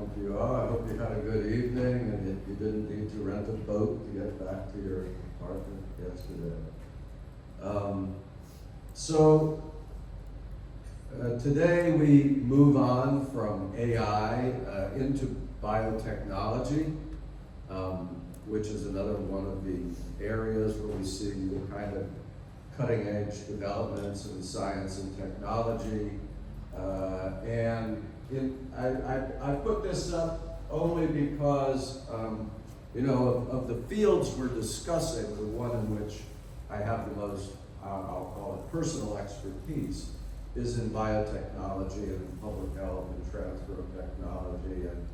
hope you are. I hope you had a good evening and that you didn't need to rent a boat to get back to your apartment yesterday. Today we move on from AI into biotechnology, which is another one of the areas where we see the kind of cutting edge developments in science and technology. I put this up only because, of the fields we're discussing, the one in which I have the most, I'll call it personal expertise, is in biotechnology and public health and transfer of technology and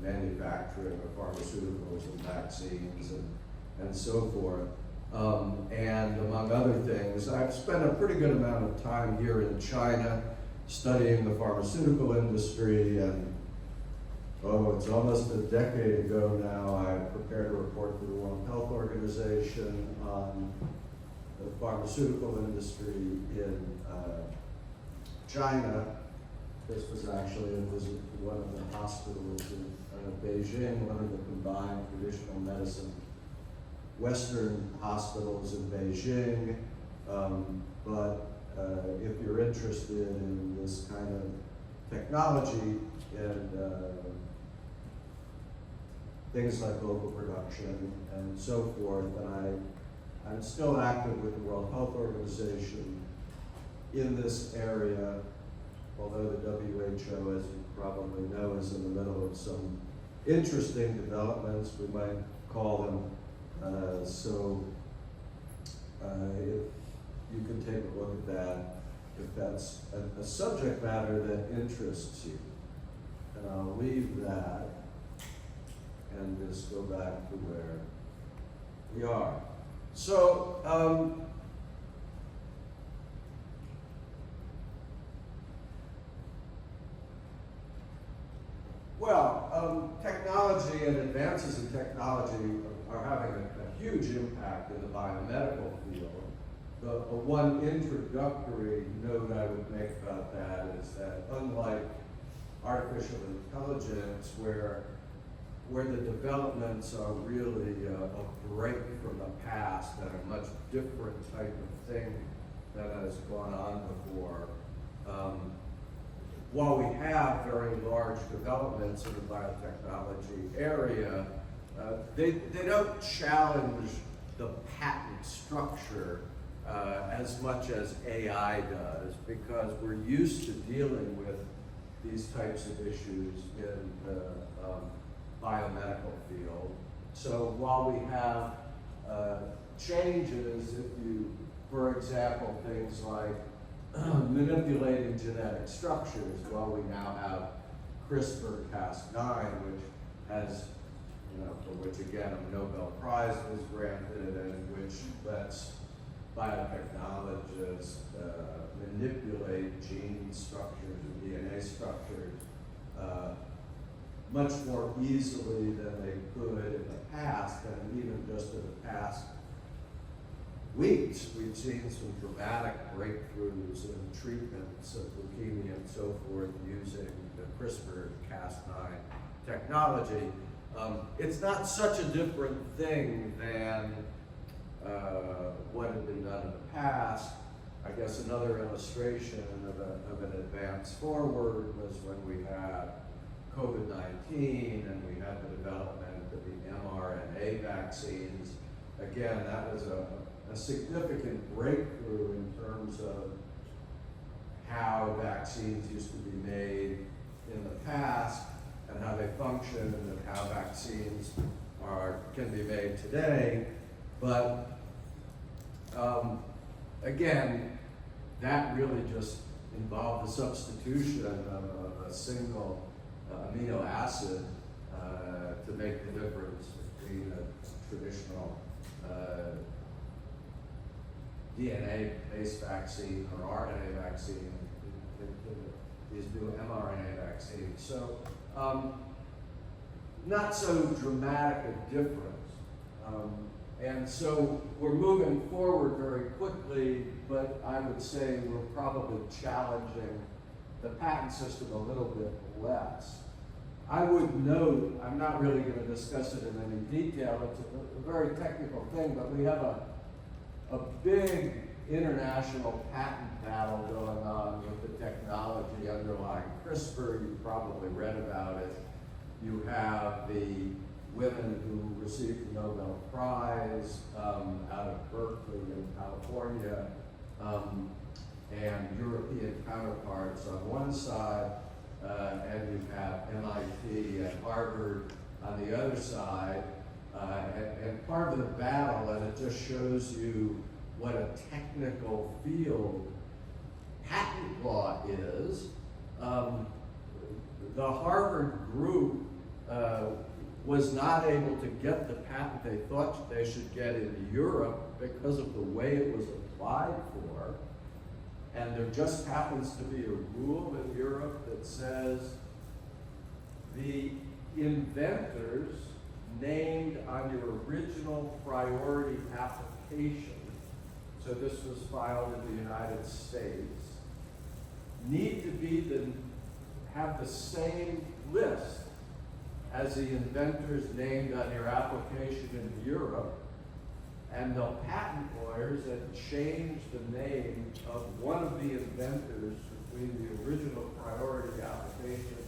manufacturing of pharmaceuticals and vaccines and so forth. And among other things, I've spent a pretty good amount of time here in China studying the pharmaceutical industry, and it's almost a decade ago now, I prepared a report for the World Health Organization on the pharmaceutical industry in China. This was actually a visit to one of the hospitals in Beijing, one of the combined traditional medicine Western hospitals in Beijing. If you're interested in this kind of technology and things like local production and so forth, and I'm still active with the World Health Organization in this area, although the WHO, as you probably know, is in the middle of some interesting developments, we might call them. If you can take a look at that, if that's a subject matter that interests you. And I'll leave that and just go back to where we are. Technology and advances in technology are having a huge impact in the biomedical field. The one introductory note I would make about that is that unlike artificial intelligence, where the developments are really a break from the past and a much different type of thing that has gone on before, while we have very large developments in the biotechnology area, they don't challenge the patent structure as much as AI does, because we're used to dealing with these types of issues in the biomedical field. So while we have changes, if you, for example, things like manipulating genetic structures, well, we now have CRISPR-Cas9, which has, for which again a Nobel Prize was granted, and which lets biotechnologists manipulate gene structures and DNA structures much more easily than they could in the past, and even just in the past weeks, we've seen some dramatic breakthroughs in treatments of leukemia and so forth using the CRISPR-Cas9 technology. It's not such a different thing than what had been done in the past. I guess another illustration of an advance forward was when we had COVID-19 and we had the development of the mRNA vaccines. Again, that was a significant breakthrough in terms of how vaccines used to be made in the past and how they function, and how vaccines can be made today. But again, that really just involved the substitution of a single amino acid to make the difference between a traditional DNA-based vaccine or RNA vaccine and these new mRNA vaccines. So not so dramatic a difference. And so we're moving forward very quickly, but I would say we're probably challenging the patent system a little bit less. I would note, I'm not really going to discuss it in any detail, it's a very technical thing, but we have a big international patent battle going on with the technology underlying CRISPR. You've probably read about it. You have the women who received the Nobel Prize out of Berkeley in California, and European counterparts on one side, and you have MIT and Harvard on the other side. And part of the battle, and it just shows you what a technical field patent law is. The Harvard group was not able to get the patent they thought they should get in Europe because of the way it was applied for. And there just happens to be a rule in Europe that says the inventors named on your original priority application, so this was filed in the United States, need to have the same list as the inventors named on your application in Europe. And the patent lawyers had changed the name of one of the inventors between the original priority application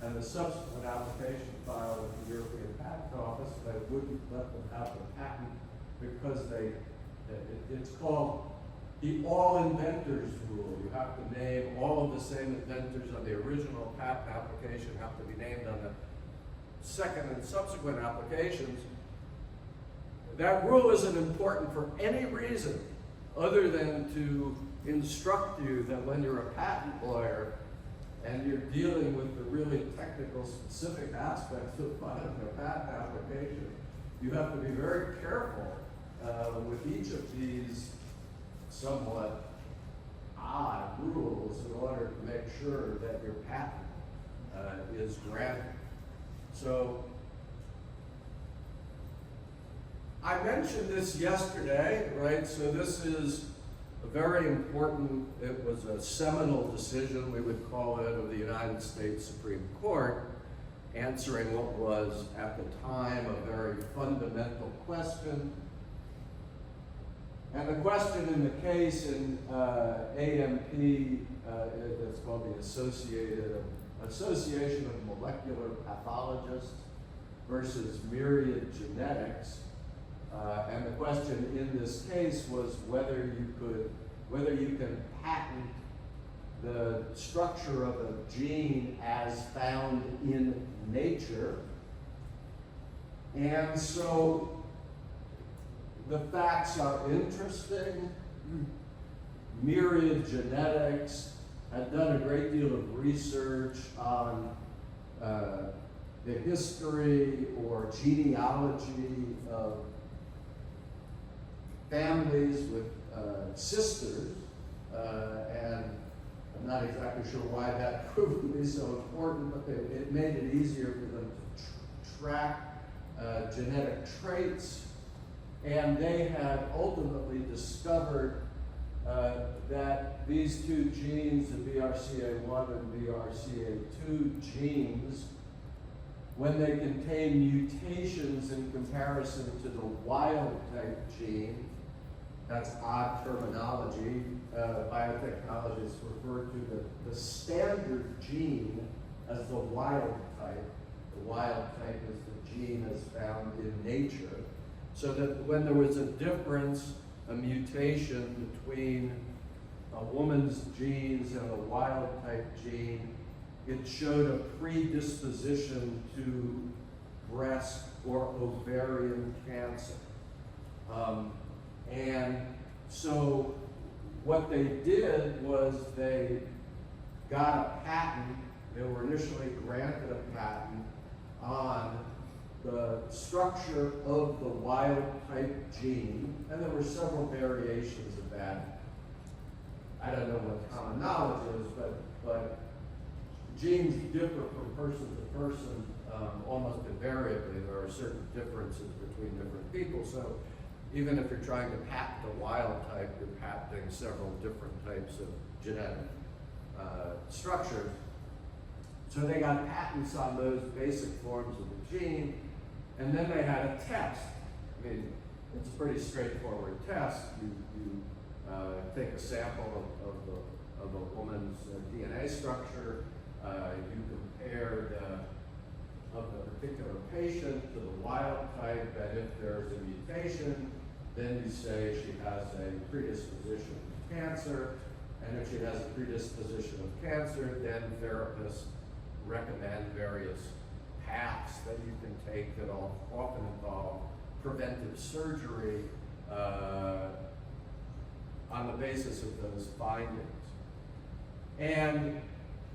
and the subsequent application filed with the European Patent Office. They wouldn't let them have the patent because it's called the all inventors rule. You have to name all of the same inventors on the original patent application have to be named on the second and subsequent applications. That rule isn't important for any reason other than to instruct you that when you're a patent lawyer and you're dealing with the really technical, specific aspects of filing a patent application, you have to be very careful with each of these somewhat odd rules in order to make sure that your patent is granted. So, I mentioned this yesterday, right? So this is a very important, it was a seminal decision, we would call it, of the United States Supreme Court, answering what was, at the time, a very fundamental question. And the question in the case in AMP, it's called the Association of Molecular Pathologists versus Myriad Genetics. And the question in this case was whether you can patent the structure of a gene as found in nature. And so the facts are interesting. Myriad Genetics had done a great deal of research on the history or genealogy of families with sisters, and I'm not exactly sure why that proved to be so important, but it made it easier for them to track genetic traits, and they had ultimately discovered that these two genes, the BRCA1 and BRCA2 genes, when they contain mutations in comparison to the wild type gene, that's odd terminology. Biotechnologists refer to the standard gene as the wild type. The wild type is the gene as found in nature. So that when there was a difference, a mutation between a woman's genes and a wild type gene, it showed a predisposition to breast or ovarian cancer. And so what they did was they got a patent. They were initially granted a patent on the structure of the wild type gene, and there were several variations of that. I don't know what common knowledge is, but genes differ from person to person almost invariably. There are certain differences between different people. So even if you're trying to patent a wild type, you're patenting several different types of genetic structures. So they got patents on those basic forms of the gene, and then they had a test. I mean, it's a pretty straightforward test. You take a sample of a woman's DNA structure, you compare of the particular patient to the wild type, and if there's a mutation, then you say she has a predisposition to cancer, and if she has a predisposition of cancer, then therapists recommend various paths that you can take that often involve preventive surgery on the basis of those findings. And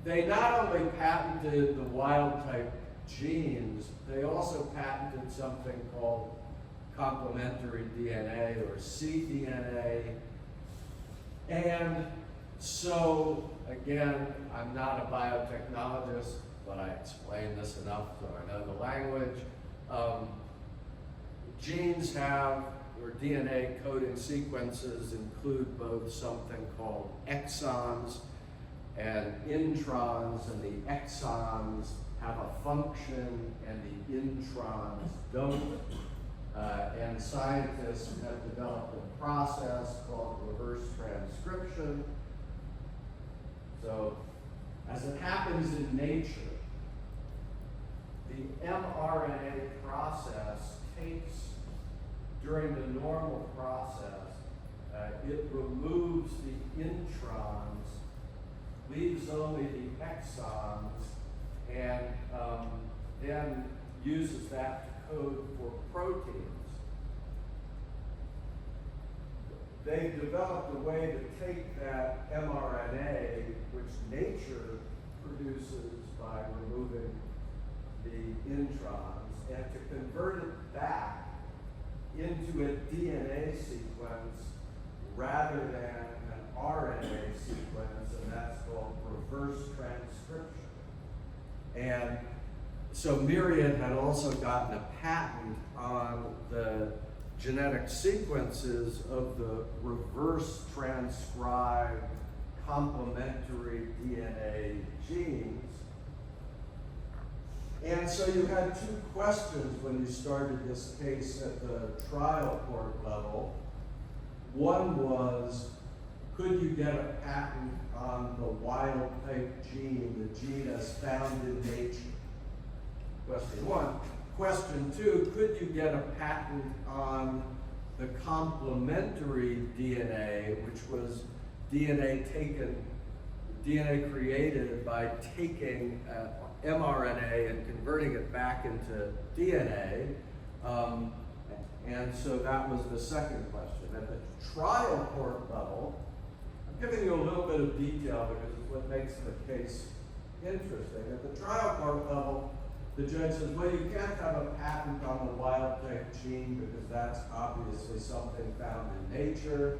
they not only patented the wild type genes, they also patented something called complementary DNA or cDNA. And so, again, I'm not a biotechnologist, but I explain this enough so I know the language. Genes have, or DNA coding sequences include both something called exons and introns, and the exons have a function and the introns don't. And scientists have developed a process called reverse transcription. So, as it happens in nature, the mRNA process takes, during the normal process, it removes the introns, leaves only the exons, and then uses that to code for proteins. They've developed a way to take that mRNA, which nature produces by removing the introns, and to convert it back into a DNA sequence rather than an RNA sequence, and that's called reverse transcription. And so Myriad had also gotten a patent on the genetic sequences of the reverse transcribed complementary DNA genes. And so you had two questions when you started this case at the trial court level. One was, could you get a patent on the wild type gene, the gene as found in nature? Question one. Question two, could you get a patent on the complementary DNA, which was DNA created by taking mRNA and converting it back into DNA? And so that was the second question. At the trial court level, I'm giving you a little bit of detail because it's what makes the case interesting. At the trial court level, the judge says, well, you can't have a patent on the wild type gene because that's obviously something found in nature.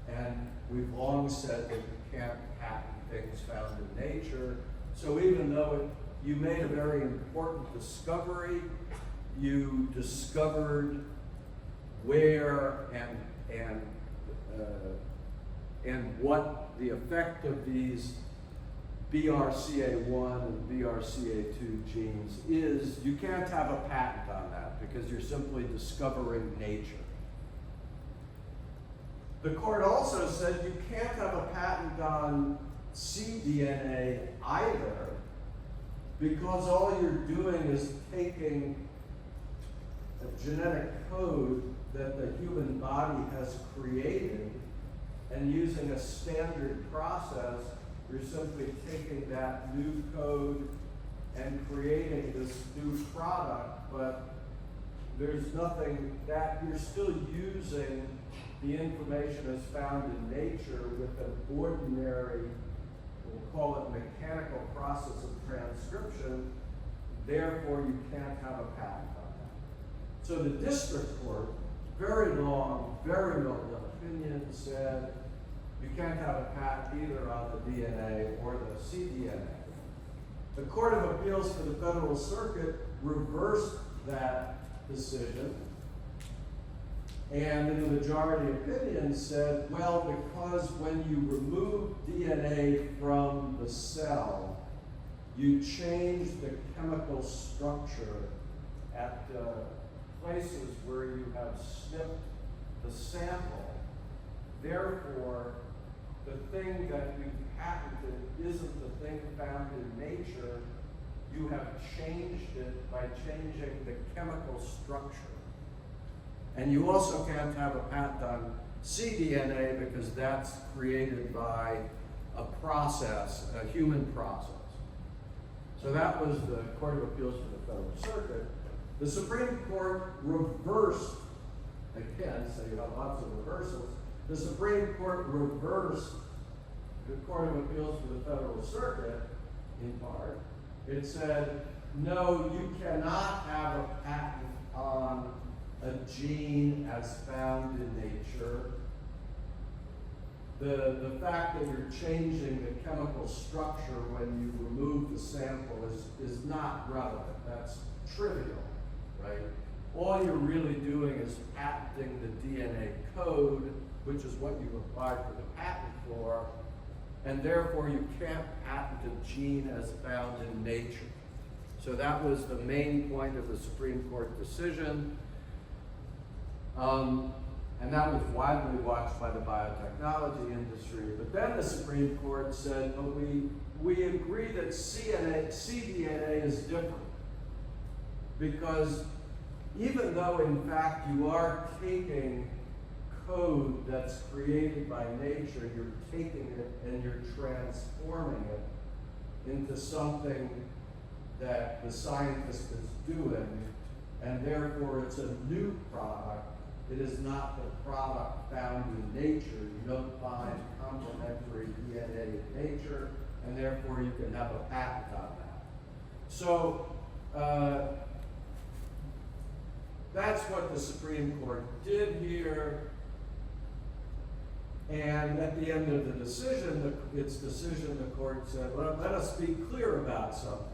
And we've long said that you can't patent things found in nature. So even though you made a very important discovery, you discovered where and what the effect of these BRCA1 and BRCA2 genes is, you can't have a patent on that because you're simply discovering nature. The court also said you can't have a patent on cDNA either because all you're doing is taking a genetic code that the human body has created and using a standard process, you're simply taking that new code and creating this new product, but there's nothing that you're still using the information as found in nature with an ordinary, we'll call it mechanical process of transcription, therefore you can't have a patent on that. So the district court, very long, very well-done opinion, said you can't have a patent either on the DNA or the cDNA. The Court of Appeals for the Federal Circuit reversed that decision, and in the majority opinion said, well, because when you remove DNA from the cell, you change the chemical structure at places where you have snipped the sample. Therefore, the thing that you patented isn't the thing found in nature. You have changed it by changing the chemical structure. And you also can't have a patent on cDNA because that's created by a process, a human process. So that was the Court of Appeals for the Federal Circuit. The Supreme Court reversed, again, so you have lots of reversals. The Supreme Court reversed the Court of Appeals for the Federal Circuit, in part. It said, no, you cannot have a patent on a gene as found in nature. The fact that you're changing the chemical structure when you remove the sample is not relevant. That's trivial, right? All you're really doing is patenting the DNA code, which is what you applied for the patent for, and therefore you can't patent a gene as found in nature. So that was the main point of the Supreme Court decision. And that was widely watched by the biotechnology industry. But then the Supreme Court said, but we agree that cDNA is different. Because even though in fact you are taking code that's created by nature, you're taking it and you're transforming it into something that the scientist is doing, and therefore it's a new product. It is not the product found in nature. You don't find complementary DNA in nature, and therefore you can have a patent on that. So that's what the Supreme Court did here. And at the end of the decision, the court said, well, let us be clear about something.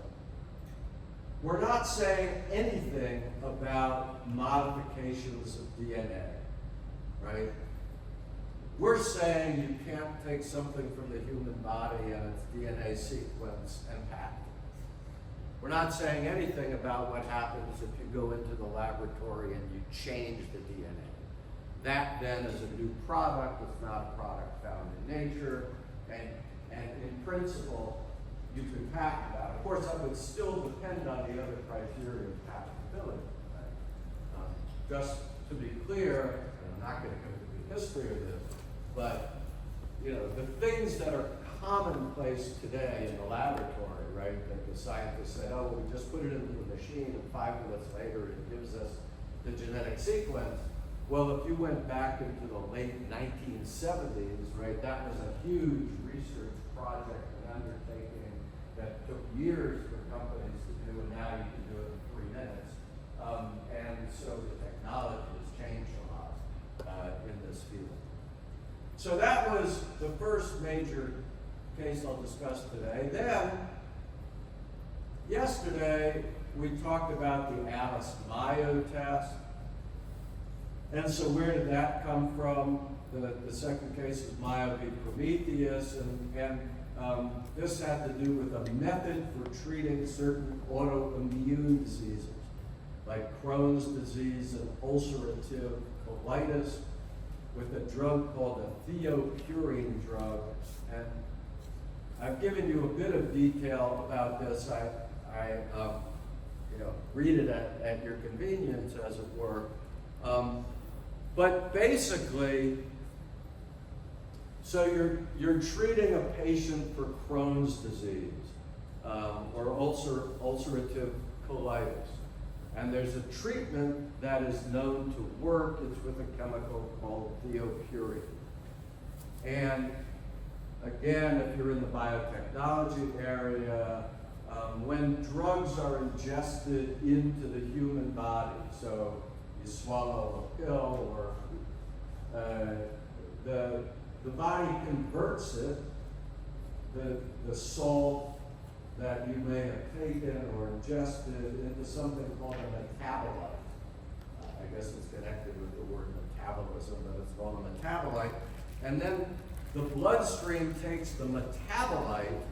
We're not saying anything about modifications of DNA, right? We're saying you can't take something from the human body and its DNA sequence and patent it. We're not saying anything about what happens if you go into the laboratory and you change the DNA. That then is a new product. It's not a product found in nature, and in principle, you can patent that. Of course, that would still depend on the other criteria of patentability. Right? Just to be clear, and I'm not going to go through the history of this, but you know, the things that are commonplace today in the laboratory, right? That the scientists said, oh, we just put it into the machine, and 5 minutes later it gives us the genetic sequence. Well, if you went back into the late 1970s, right, that was a huge research project and undertaking that took years for companies to do, and now you can do it in 3 minutes. And so the technology has changed a lot in this field. So that was the first major case I'll discuss today. Then, yesterday, we talked about the Alice-Mayo test. And so where did that come from? The second case is Mayo v. Prometheus, and this had to do with a method for treating certain autoimmune diseases, like Crohn's disease and ulcerative colitis, with a drug called a thiopurine drug. And I've given you a bit of detail about this. I read it at your convenience, as it were. But basically, so you're treating a patient for Crohn's disease or ulcerative colitis, and there's a treatment that is known to work. It's with a chemical called thiopurine. And again, if you're in the biotechnology area, when drugs are ingested into the human body, so you swallow a pill, or the body converts it, the salt that you may have taken or ingested, into something called a metabolite. I guess it's connected with the word metabolism, but it's called a metabolite. And then the bloodstream takes the metabolite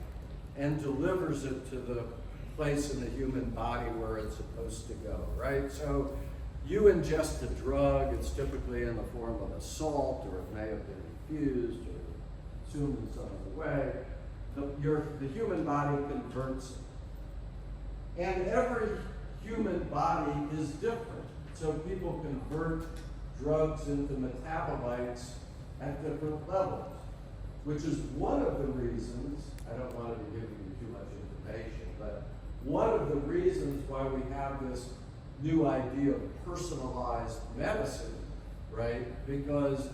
and delivers it to the place in the human body where it's supposed to go, right? So you ingest a drug, it's typically in the form of a salt, or it may have been infused or consumed in some other way. The human body converts it. And every human body is different. So people convert drugs into metabolites at different levels, which is one of the reasons, I don't want to be giving you too much information, but one of the reasons why we have this new idea of personalized medicine, right? Because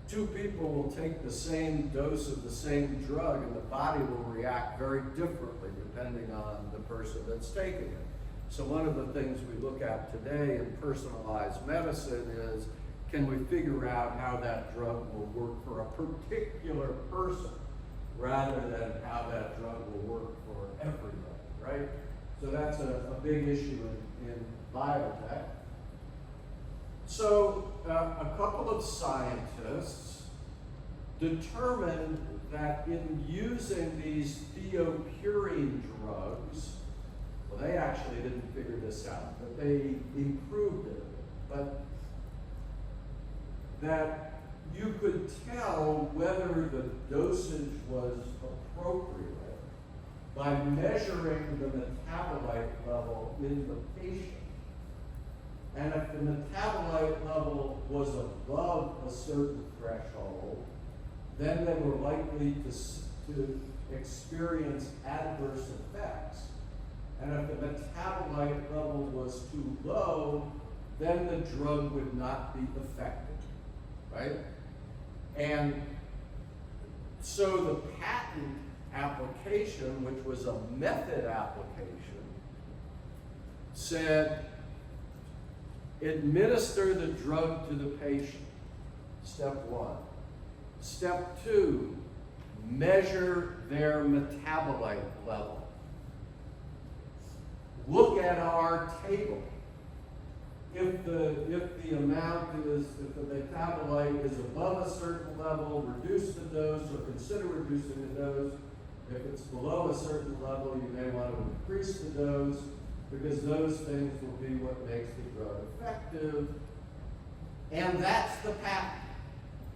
two people will take the same dose of the same drug and the body will react very differently depending on the person that's taking it. So one of the things we look at today in personalized medicine is, can we figure out how that drug will work for a particular person rather than how that drug will work for everybody, right? So that's a big issue in biotech. So a couple of scientists determined that in using these thiopurine drugs, well, they actually didn't figure this out, but they improved it. But that you could tell whether the dosage was appropriate by measuring the metabolite level in the patient. And if the metabolite level was above a certain threshold, then they were likely to experience adverse effects. And if the metabolite level was too low, then the drug would not be effective, right? And so the patent application, which was a method application, said administer the drug to the patient, step one. Step two, measure their metabolite level. Look at our table. If the metabolite is above a certain level, reduce the dose or consider reducing the dose. If it's below a certain level, you may want to increase the dose, because those things will be what makes the drug effective. And that's the patent,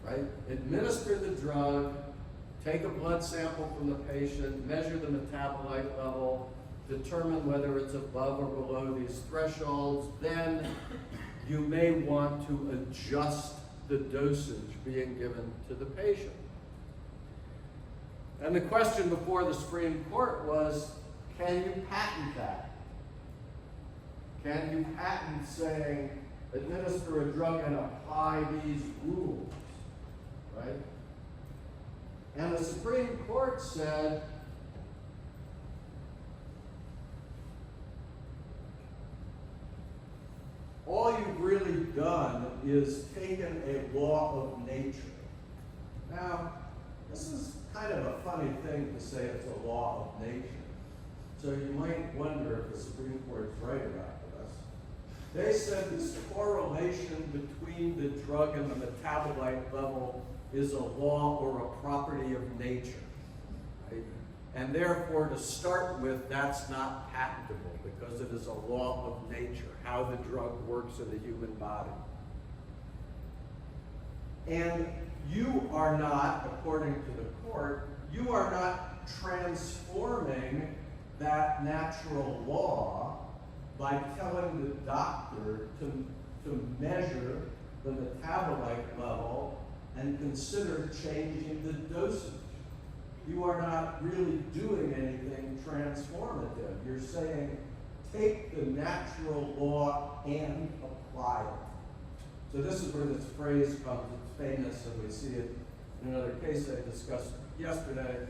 right? Administer the drug, take a blood sample from the patient, measure the metabolite level, determine whether it's above or below these thresholds, then you may want to adjust the dosage being given to the patient. And the question before the Supreme Court was, can you patent that? Can you patent saying, administer a drug and apply these rules, right? And the Supreme Court said, all you've really done is taken a law of nature. Now, this is kind of a funny thing to say it's a law of nature. So you might wonder if the Supreme Court's right about this. They said this correlation between the drug and the metabolite level is a law or a property of nature, right? And therefore, to start with, that's not patentable because it is a law of nature, how the drug works in the human body. And you are not, according to the court, you are not transforming that natural law by telling the doctor to measure the metabolite level and consider changing the dosage. You are not really doing anything transformative. You're saying, take the natural law and apply it. So this is where this phrase comes. It's famous, and we see it in another case I discussed yesterday.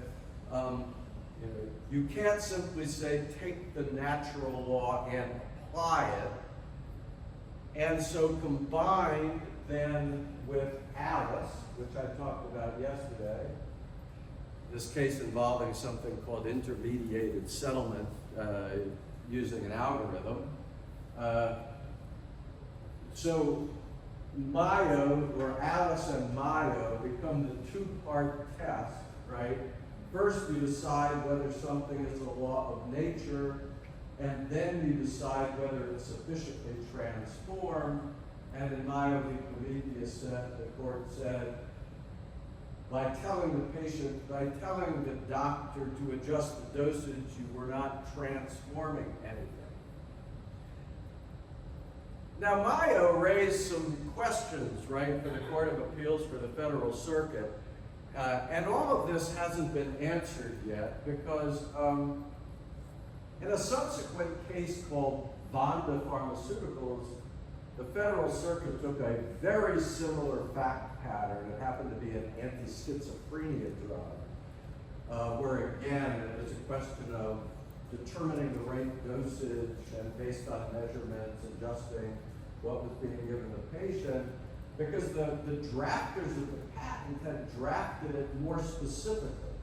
You can't simply say, take the natural law and apply it. And so combined then with Alice, which I talked about yesterday, this case involving something called intermediated settlement using an algorithm. So Mayo, or Alice and Mayo, become the two-part test, right, First, you decide whether something is a law of nature, and then you decide whether it's sufficiently transformed. And in Mayo v. Prometheus, the court said, by telling the doctor to adjust the dosage, you were not transforming anything. Now, Mayo raised some questions, right, for the Court of Appeals for the Federal Circuit, and all of this hasn't been answered yet because in a subsequent case called Vanda Pharmaceuticals, the Federal Circuit took a very similar fact pattern. It happened to be an anti-schizophrenia drug, where again, it was a question of determining the right dosage and based on measurements, adjusting what was being given the patient, because the drafters of the patent had drafted it more specifically.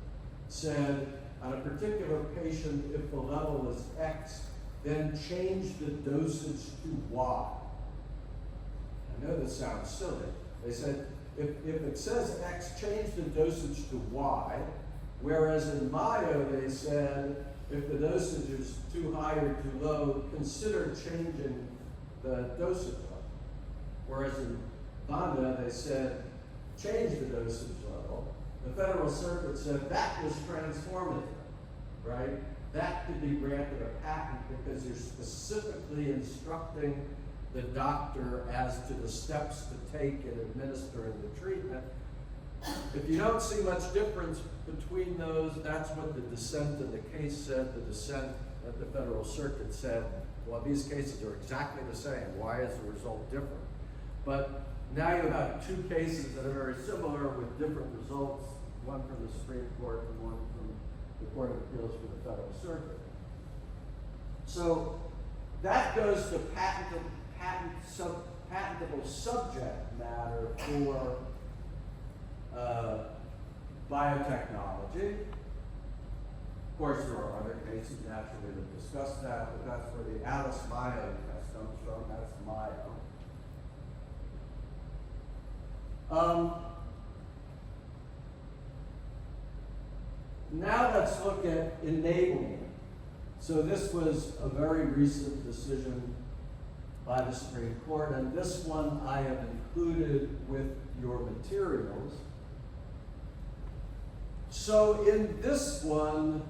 Said, on a particular patient, if the level is X, then change the dosage to Y. I know this sounds silly. They said, if it says X, change the dosage to Y, whereas in Mayo they said, if the dosage is too high or too low, consider changing the dosage level. Whereas in Vanda they said, change the dosage level. The Federal Circuit said that was transformative, right? That could be granted a patent because you're specifically instructing the doctor as to the steps to take in administering the treatment. If you don't see much difference between those, that's what the dissent in the case said. The dissent at the Federal Circuit said, well, these cases are exactly the same. Why is the result different? But now you have two cases that are very similar with different results, one from the Supreme Court and one from the Court of Appeals for the Federal Circuit. So that goes to patentable subject matter for biotechnology. Of course, there are other cases naturally that discuss that, but that's where the Alice Mayo test comes from. That's Mayo. Now let's look at enablement. So this was a very recent decision by the Supreme Court, and this one I have included with your materials. So in this one,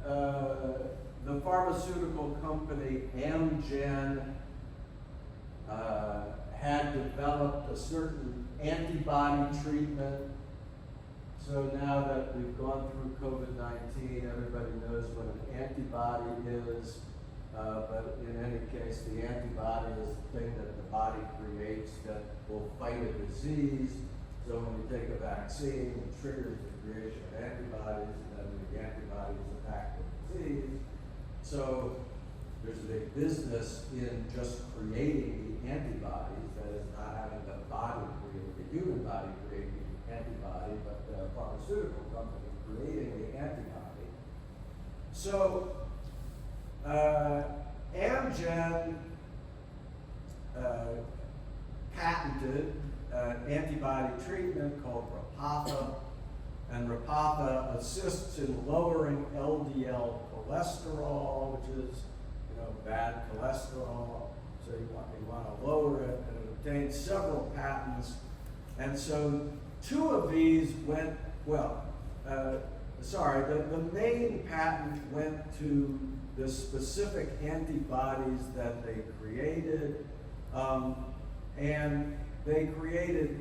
the pharmaceutical company Amgen had developed a certain antibody treatment. So now that we've gone through COVID-19, everybody knows what an antibody is. But in any case, the antibody is the thing that the body creates that will fight a disease. So when you take a vaccine, it triggers the creation of antibodies, and then the antibodies attack the disease. So there's a big business in just creating the antibodies, that is not having the body create, the human body create the antibody, but the pharmaceutical company creating the antibody. So Amgen patented an antibody treatment called Repatha, and Repatha assists in lowering LDL cholesterol, which is, bad cholesterol. So you want to lower it, and it obtained several patents. And so two of these went, the main patent went to the specific antibodies that they created, and they created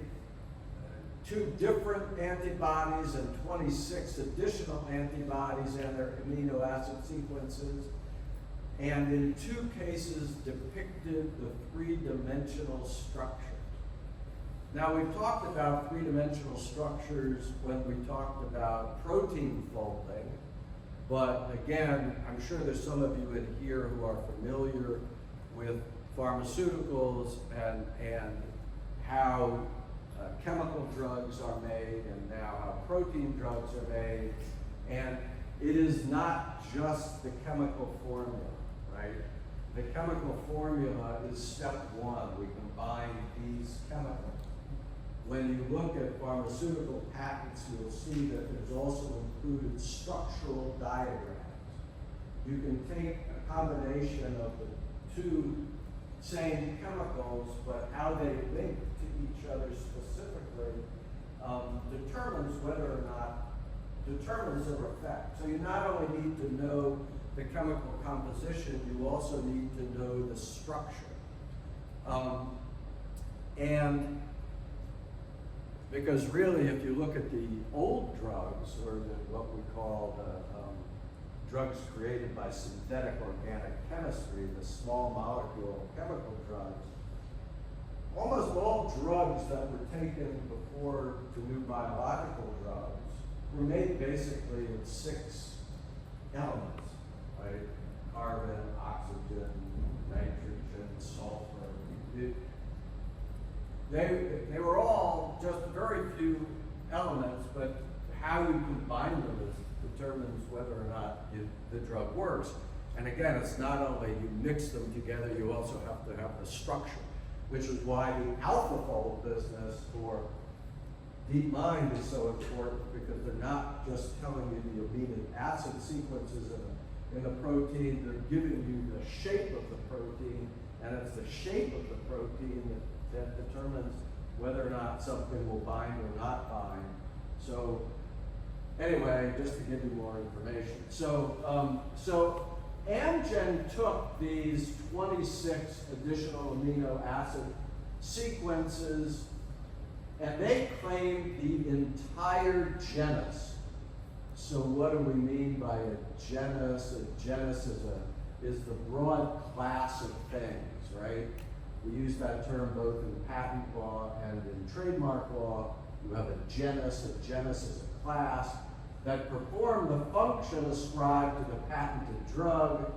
two different antibodies and 26 additional antibodies and their amino acid sequences, and in two cases depicted the three-dimensional structures. Now, we've talked about three-dimensional structures when we talked about protein folding, but again, I'm sure there's some of you in here who are familiar with pharmaceuticals and how chemical drugs are made and now how protein drugs are made. And it is not just the chemical formula, right? The chemical formula is step one. We combine these chemicals. when you look at pharmaceutical patents, you'll see that there's also included structural diagrams. You can take a combination of the two same chemicals, but how they link to each other specifically determines their effect. So you not only need to know the chemical composition, you also need to know the structure. And because really, if you look at the old drugs, or what we call the drugs created by synthetic organic chemistry, the small molecule chemical drugs, almost all drugs that were taken before the new biological drugs were made basically with 6 elements, right? Carbon, oxygen, nitrogen, sulfur. They were all just very few elements, but how you combine them determines whether or not the drug works. And again, it's not only you mix them together, you also have to have the structure, which is why the AlphaFold business for DeepMind is so important, because they're not just telling you the amino acid sequences in the protein, they're giving you the shape of the protein, and it's the shape of the protein that determines whether or not something will bind or not bind. So anyway, just to give you more information. So Amgen took these 26 additional amino acid sequences and they claimed the entire genus. So what do we mean by a genus? A genus is the broad class of things, right? We use that term both in patent law and in trademark law. You have a genus. A genus is a class that perform the function ascribed to the patented drug,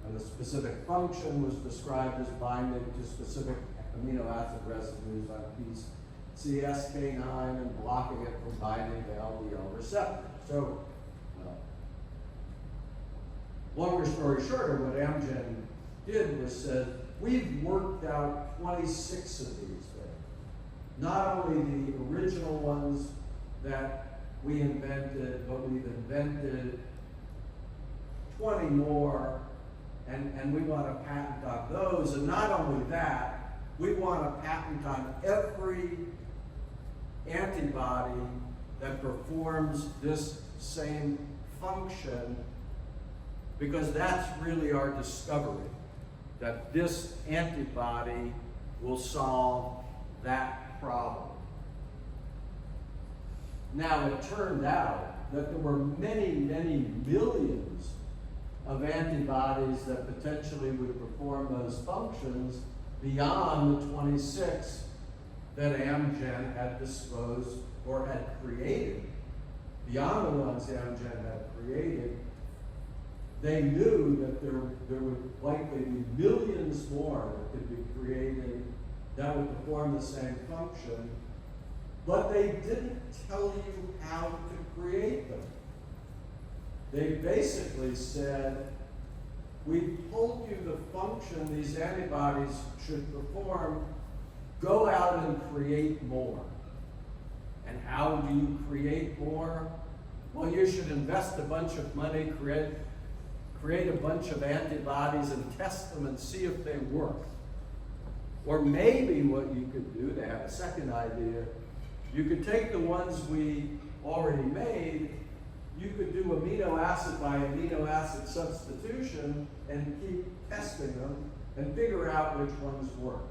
and the specific function was described as binding to specific amino acid residues on PCSK9 and blocking it from binding to LDL receptors. So, longer story shorter, what Amgen did was said, we've worked out 26 of these things. Not only the original ones that we invented, but we've invented 20 more, and we want a patent on those. And not only that, we want a patent on every antibody that performs this same function, because that's really our discovery, that this antibody will solve that problem. Now, it turned out that there were many, many millions of antibodies that potentially would perform those functions beyond the 26 that Amgen had disclosed or had created. Beyond the ones Amgen had created, they knew that there would likely be millions more that could be created that would perform the same function, but they didn't tell you how to create them. They basically said, we told you the function these antibodies should perform, go out and create more. And how do you create more? Well, you should invest a bunch of money, create a bunch of antibodies and test them and see if they work. Or maybe what you could do, to have a second idea, you could take the ones we already made, you could do amino acid by amino acid substitution and keep testing them and figure out which ones work.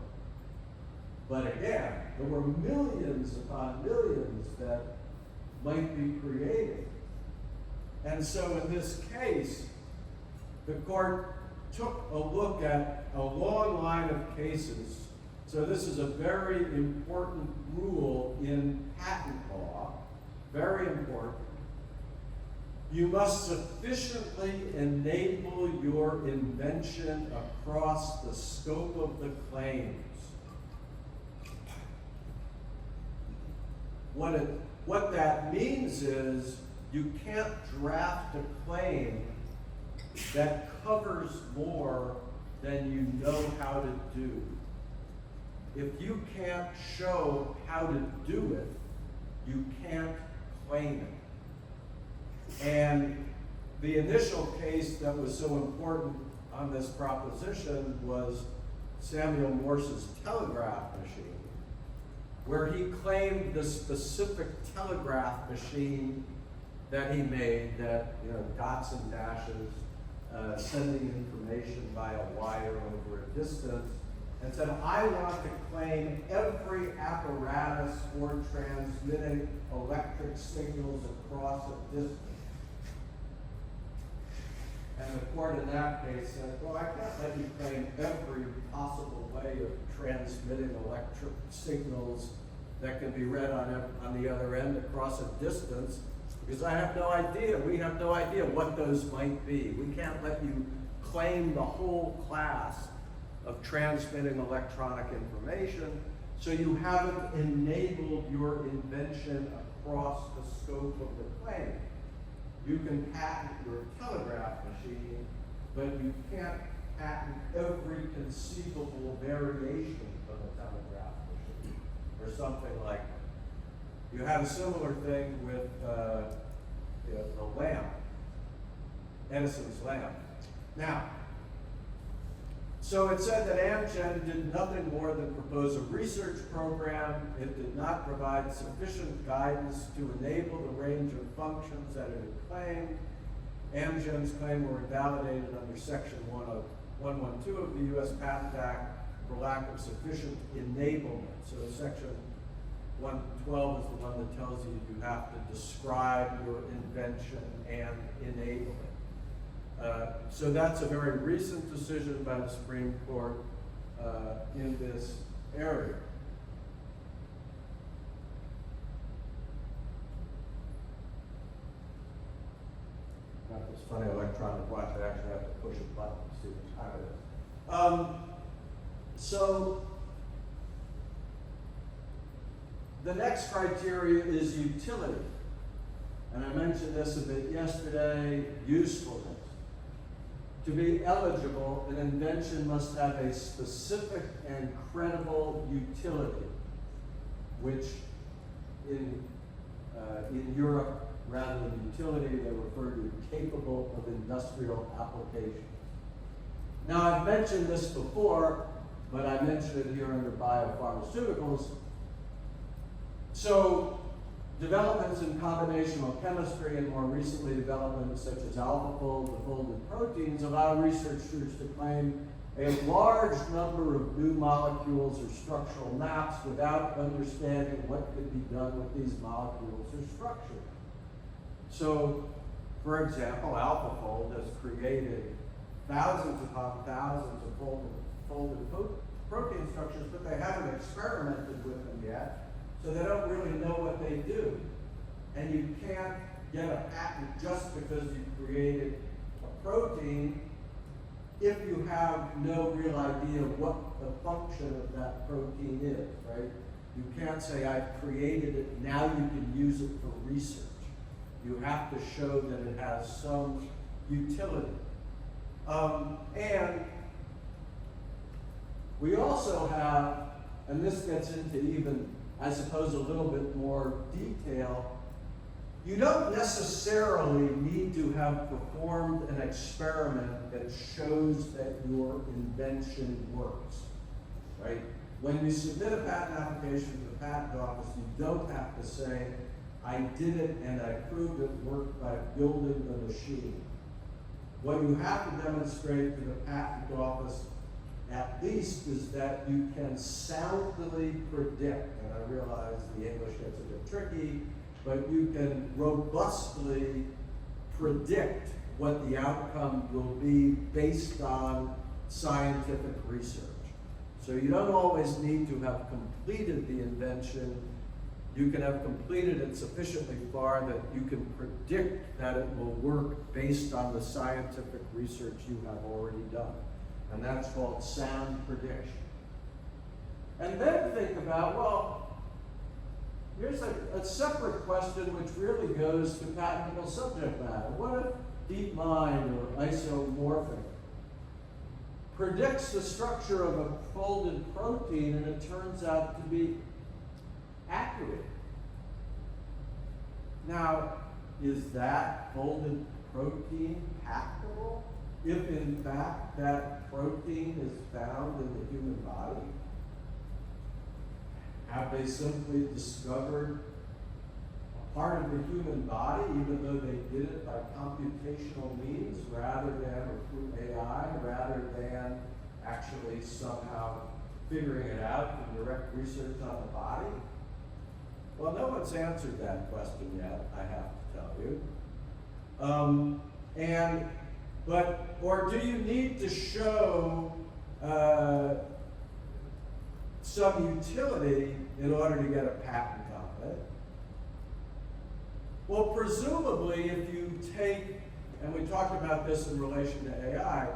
But again, there were millions upon millions that might be created. And so in this case, the court took a look at a long line of cases. So this is a very important rule in patent law, very important. You must sufficiently enable your invention across the scope of the claims. What that means is you can't draft a claim that covers more than you know how to do. if you can't show how to do it, you can't claim it. And the initial case that was so important on this proposition was Samuel Morse's telegraph machine, where he claimed the specific telegraph machine that he made, that, you know, dots and dashes, sending information via wire over a distance, and said, I want to claim every apparatus for transmitting electric signals across a distance. And the court in that case said, well, I can't let you claim every possible way of transmitting electric signals that can be read on the other end across a distance, because I have no idea. We have no idea what those might be. We can't let you claim the whole class of transmitting electronic information, so you haven't enabled your invention across the scope of the claim. You can patent your telegraph machine, but you can't patent every conceivable variation of a telegraph machine, or something like that. You have a similar thing with the lamp, Edison's lamp. Now, so it said that Amgen did nothing more than propose a research program. It did not provide sufficient guidance to enable the range of functions that it had claimed. Amgen's claim were invalidated under Section 112 of the U.S. Patent Act for lack of sufficient enablement. So Section 112 is the one that tells you you have to describe your invention and enable it. So that's a very recent decision by the Supreme Court in this area. Got this funny electronic watch. I actually have to push a button to see what time it is. So the next criteria is utility. And I mentioned this a bit yesterday, usefulness. To be eligible, an invention must have a specific and credible utility, which in Europe, rather than utility, they refer to capable of industrial application. Now, I've mentioned this before, but I mentioned it here under biopharmaceuticals. So, developments in combinational chemistry and more recently developments such as AlphaFold, the folded proteins, allow researchers to claim a large number of new molecules or structural maps without understanding what could be done with these molecules or structures. So, for example, AlphaFold has created thousands upon thousands of folded protein structures, but they haven't experimented with them yet. So they don't really know what they do. And you can't get a patent just because you created a protein if you have no real idea what the function of that protein is, right? You can't say, I've created it, now you can use it for research. You have to show that it has some utility. And we also have, and this gets into even, I suppose, a little bit more detail. You don't necessarily need to have performed an experiment that shows that your invention works, right? When you submit a patent application to the patent office, you don't have to say, I did it and I proved it worked by building the machine. What you have to demonstrate to the patent office at least is that you can soundly predict, and I realize the English gets a bit tricky, but you can robustly predict what the outcome will be based on scientific research. So you don't always need to have completed the invention. You can have completed it sufficiently far that you can predict that it will work based on the scientific research you have already done. And that's called sound prediction. And then think about, well, here's a separate question which really goes to patentable subject matter. What if deep mind or isomorphic predicts the structure of a folded protein, and it turns out to be accurate. Now, is that folded protein patentable if in fact that protein is found in the human body? Have they simply discovered a part of the human body, even though they did it by computational means rather than, or through AI, rather than actually somehow figuring it out through direct research on the body? Well, no one's answered that question yet, I have to tell you. Or do you need to show some utility in order to get a patent on it? Well, presumably, if you take, and we talked about this in relation to AI,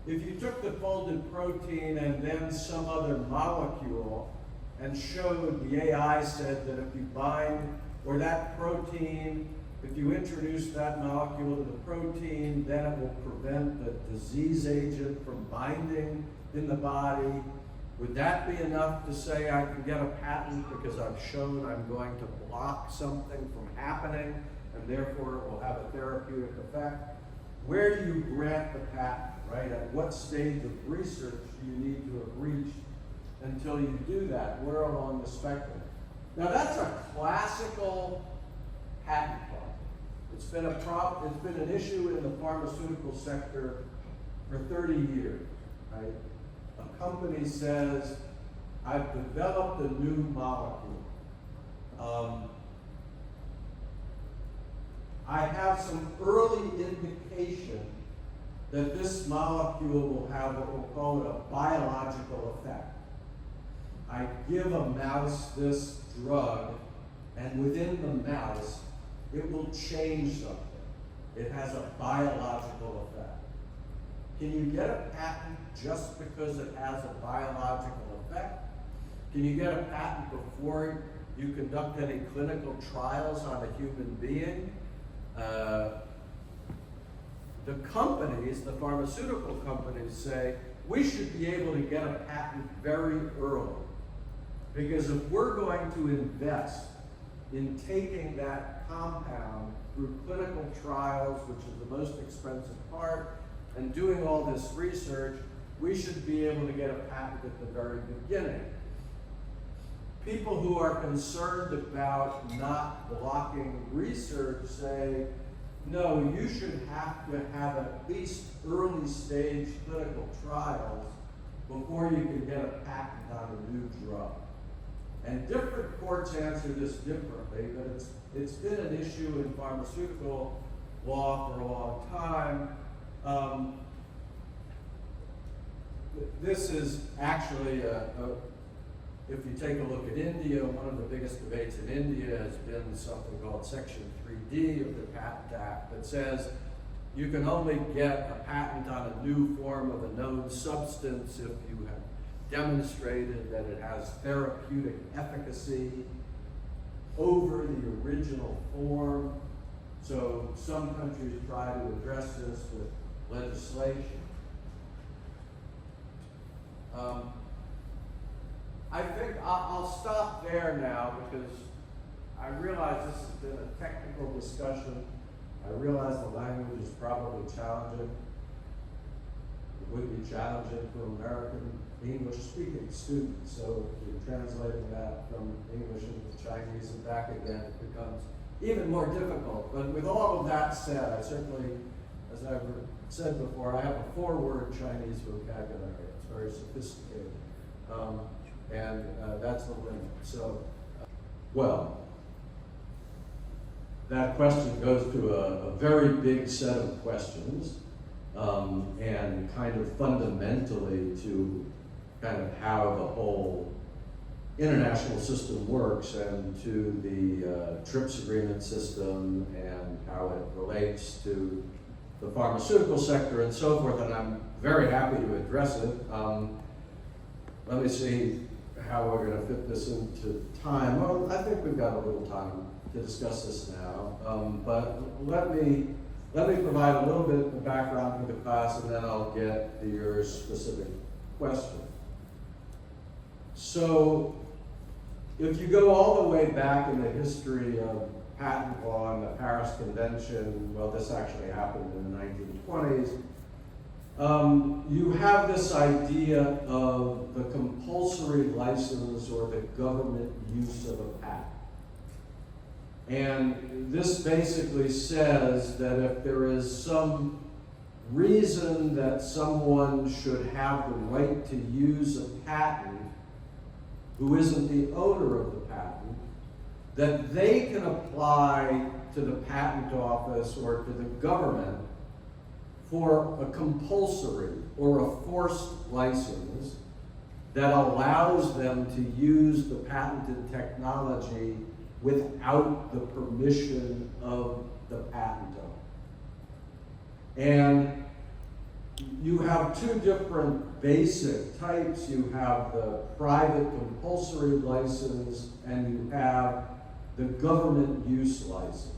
if you took the folded protein and then some other molecule and showed, the AI said that if you bind, or that protein, if you introduce that molecule to the protein, then it will prevent the disease agent from binding in the body. Would that be enough to say I can get a patent because I've shown I'm going to block something from happening and therefore it will have a therapeutic effect? Where do you grant the patent, right? At what stage of research do you need to have reached until you do that? Where along the spectrum? Now that's a classical patent problem. It's been an issue in the pharmaceutical sector for 30 years, right? A company says, I've developed a new molecule. I have some early indication that this molecule will have what we'll call a biological effect. I give a mouse this drug, and within the mouse, it will change something. It has a biological effect. Can you get a patent just because it has a biological effect? Can you get a patent before you conduct any clinical trials on a human being? The companies, the pharmaceutical companies say, we should be able to get a patent very early. Because if we're going to invest in taking that compound through clinical trials, which is the most expensive part, and doing all this research, we should be able to get a patent at the very beginning. People who are concerned about not blocking research say, no, you should have to have at least early stage clinical trials before you can get a patent on a new drug. And different courts answer this differently, but it's been an issue in pharmaceutical law for a long time. This is actually, if you take a look at India, one of the biggest debates in India has been something called Section 3D of the Patent Act that says you can only get a patent on a new form of a known substance if you have demonstrated that it has therapeutic efficacy over the original form. So some countries try to address this with legislation. I think I'll stop there now because I realize this has been a technical discussion. I realize the language is probably challenging. It would be challenging for American English-speaking students. So if you're translating that from English into Chinese and back again, it becomes even more difficult. But with all of that said, I certainly, as I've said before, I have a 4-word Chinese vocabulary. It's very sophisticated. And that's the limit. So, well, that question goes to a very big set of questions, and kind of fundamentally to kind of how the whole international system works and to the TRIPS agreement system and how it relates to the pharmaceutical sector and so forth, and I'm very happy to address it. Let me see how we're going to fit this into time. Well, I think we've got a little time to discuss this now, but let me let me provide a little bit of background for the class, and then I'll get to your specific question. So, if you go all the way back in the history of patent law and the Paris Convention, well, this actually happened in the 1920s, you have this idea of the compulsory license or the government use of a patent. And this basically says that if there is some reason that someone should have the right to use a patent who isn't the owner of the patent, that they can apply to the patent office or to the government for a compulsory or a forced license that allows them to use the patented technology without the permission of the patent owner. And you have two different basic types. You have the private compulsory license and you have the government use license.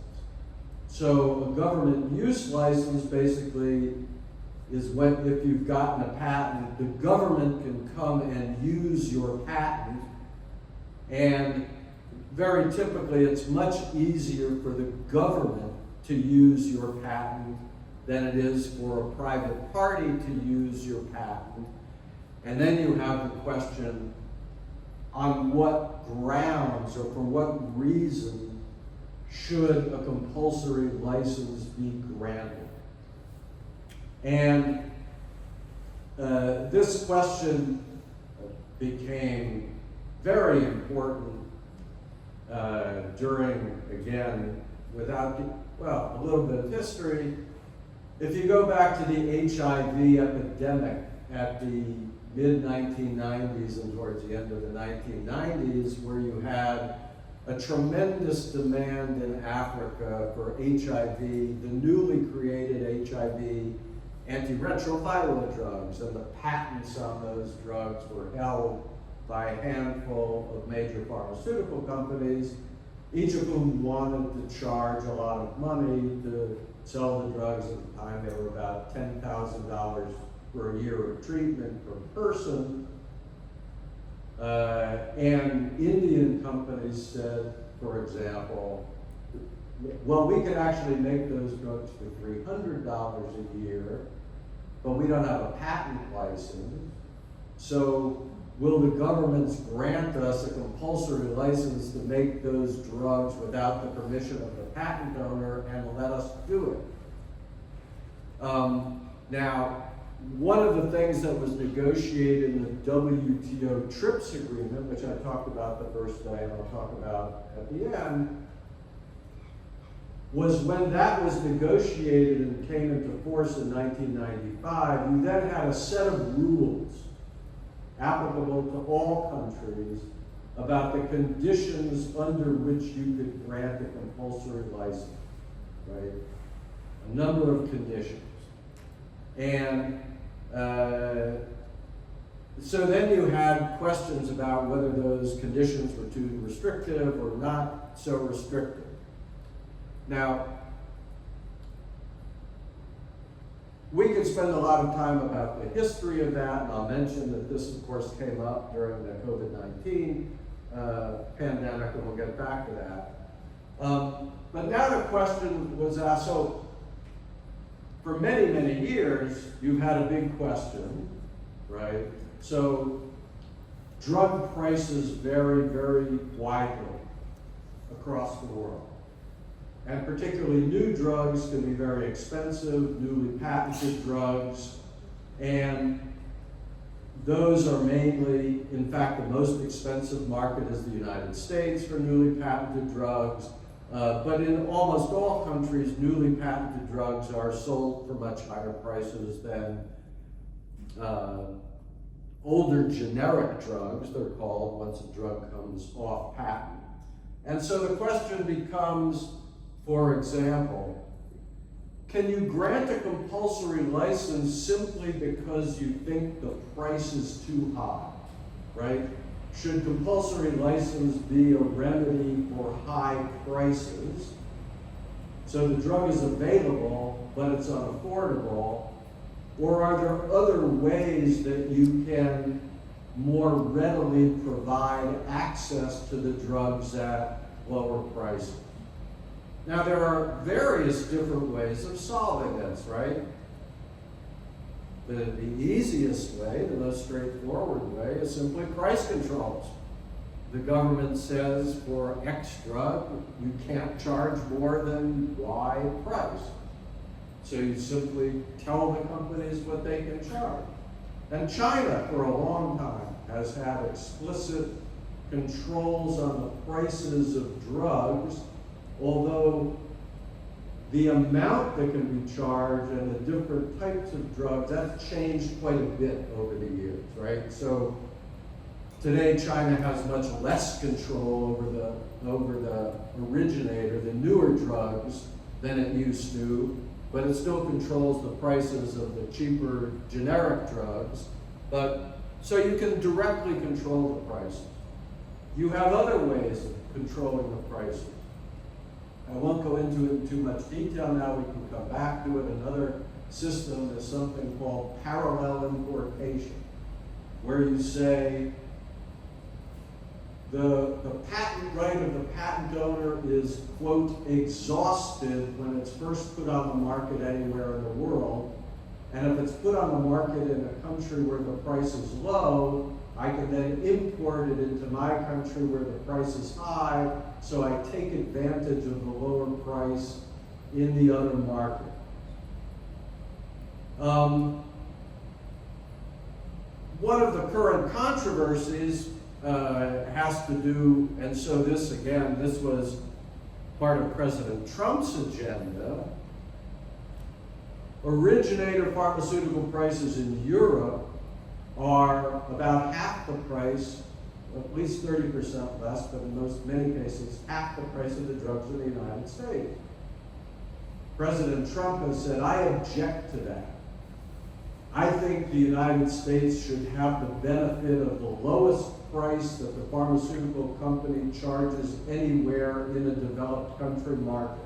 So a government use license basically is when, if you've gotten a patent, the government can come and use your patent, and very typically it's much easier for the government to use your patent than it is for a private party to use your patent. And then you have the question, on what grounds or for what reason should a compulsory license be granted? And this question became very important during, again, without, well, a little bit of history. If you go back to the HIV epidemic at the mid-1990s and towards the end of the 1990s, where you had a tremendous demand in Africa for HIV, the newly created HIV antiretroviral drugs, and the patents on those drugs were held by a handful of major pharmaceutical companies, each of whom wanted to charge a lot of money to sell the drugs. At the time, they were about $10,000 for a year of treatment per person. And Indian companies said, for example, well, we could actually make those drugs for $300 a year, but we don't have a patent license. So will the governments grant us a compulsory license to make those drugs without the permission of the patent owner and let us do it? Now, one of the things that was negotiated in the WTO TRIPS agreement, which I talked about the first day and I'll talk about at the end, was when that was negotiated and came into force in 1995, you then had a set of rules applicable to all countries about the conditions under which you could grant a compulsory license, right? A number of conditions. And so then you had questions about whether those conditions were too restrictive or not so restrictive. Now, we could spend a lot of time about the history of that, and I'll mention that this, of course, came up during the COVID-19 pandemic, and we'll get back to that. But now the question was asked, so for many, many years, you've had a big question, right? So drug prices vary very widely across the world. And particularly new drugs can be very expensive, newly patented drugs, and those are mainly, in fact, the most expensive market is the United States for newly patented drugs. But in almost all countries, newly patented drugs are sold for much higher prices than older generic drugs, they're called, once a drug comes off patent. And so the question becomes, for example, can you grant a compulsory license simply because you think the price is too high, right? Should compulsory license be a remedy for high prices? So the drug is available, but it's unaffordable? Or are there other ways that you can more readily provide access to the drugs at lower prices? Now, there are various different ways of solving this, right? The easiest way, the most straightforward way, is simply price controls. The government says for X drug, you can't charge more than Y price. So you simply tell the companies what they can charge. And China, for a long time, has had explicit controls on the prices of drugs, although the amount that can be charged and the different types of drugs, that's changed quite a bit over the years, right? So today, China has much less control over the originator, the newer drugs, than it used to, but it still controls the prices of the cheaper generic drugs. But so you can directly control the prices. You have other ways of controlling the prices. I won't go into it in too much detail now. We can come back to it. Another system is something called parallel importation, where you say, the patent right of the patent owner is, quote, exhausted when it's first put on the market anywhere in the world. And if it's put on the market in a country where the price is low, I can then import it into my country where the price is high, so I take advantage of the lower price in the other market. One of the current controversies has to do, and so this again, this was part of President Trump's agenda. Originator pharmaceutical prices in Europe are about half the price, at least 30% less, but in many cases, half the price of the drugs in the United States. President Trump has said, I object to that. I think the United States should have the benefit of the lowest price that the pharmaceutical company charges anywhere in a developed country market.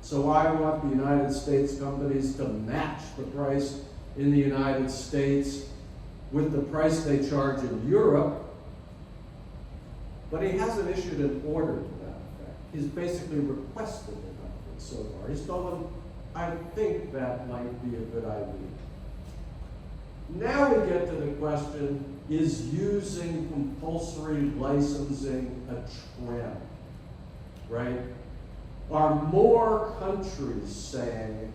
So I want the United States companies to match the price in the United States with the price they charge in Europe. But he hasn't issued an order to that effect. He's basically requested the benefit so far. He's told them, I think that might be a good idea. Now we get to the question, is using compulsory licensing a trend, right? Are more countries saying,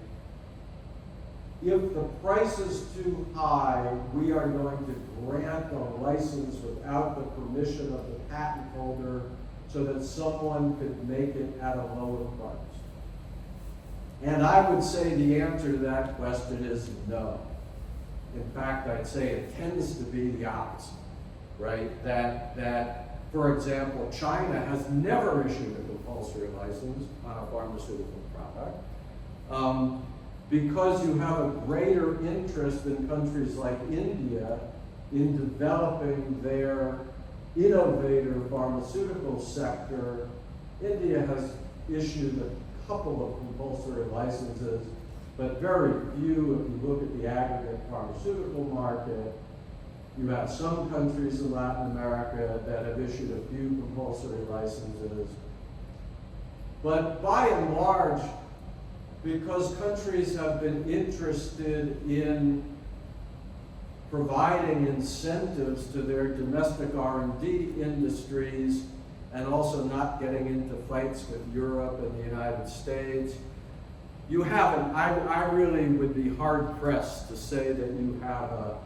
if the price is too high, we are going to grant a license without the permission of the patent holder so that someone could make it at a lower price? And I would say the answer to that question is no. In fact, I'd say it tends to be the opposite, right? That, for example, China has never issued a compulsory license on a pharmaceutical product because you have a greater interest in countries like India in developing their innovator pharmaceutical sector. India has issued a couple of compulsory licenses, but very few if you look at the aggregate pharmaceutical market. You have some countries in Latin America that have issued a few compulsory licenses. But by and large, because countries have been interested in providing incentives to their domestic R&D industries and also not getting into fights with Europe and the United States, you haven't, I really would be hard-pressed to say that you have a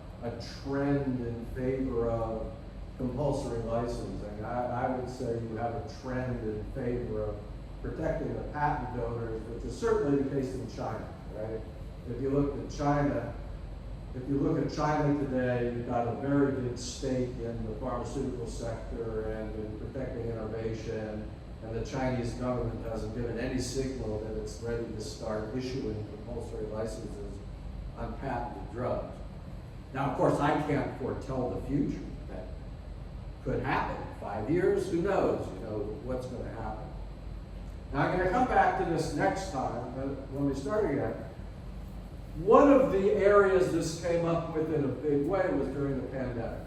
trend in favor of compulsory licensing. I would say you have a trend in favor of protecting the patent owners, which is certainly the case in China, right? If you look at China today, you've got a very big stake in the pharmaceutical sector and in protecting innovation. And the Chinese government hasn't given any signal that it's ready to start issuing compulsory licenses on patented drugs. Now, of course, I can't foretell the future. That could happen. 5 years, who knows? What's going to happen. Now I'm going to come back to this next time when we start again. One of the areas this came up with in a big way was during the pandemic.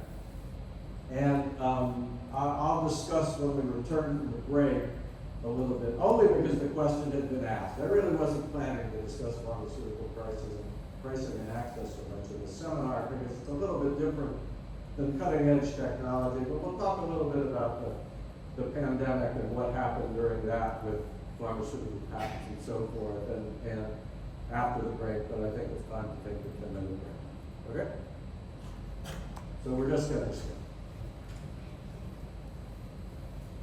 And I'll discuss when we return from the break a little bit, only because the question had been asked. I really wasn't planning to discuss pharmaceutical prices and pricing and access so much in the seminar, because it's a little bit different than cutting edge technology, but we'll talk a little bit about the pandemic and what happened during that with pharmaceutical patents and so forth, and after the break, but I think it's time to take the 10-minute break. Okay? So we're just getting started.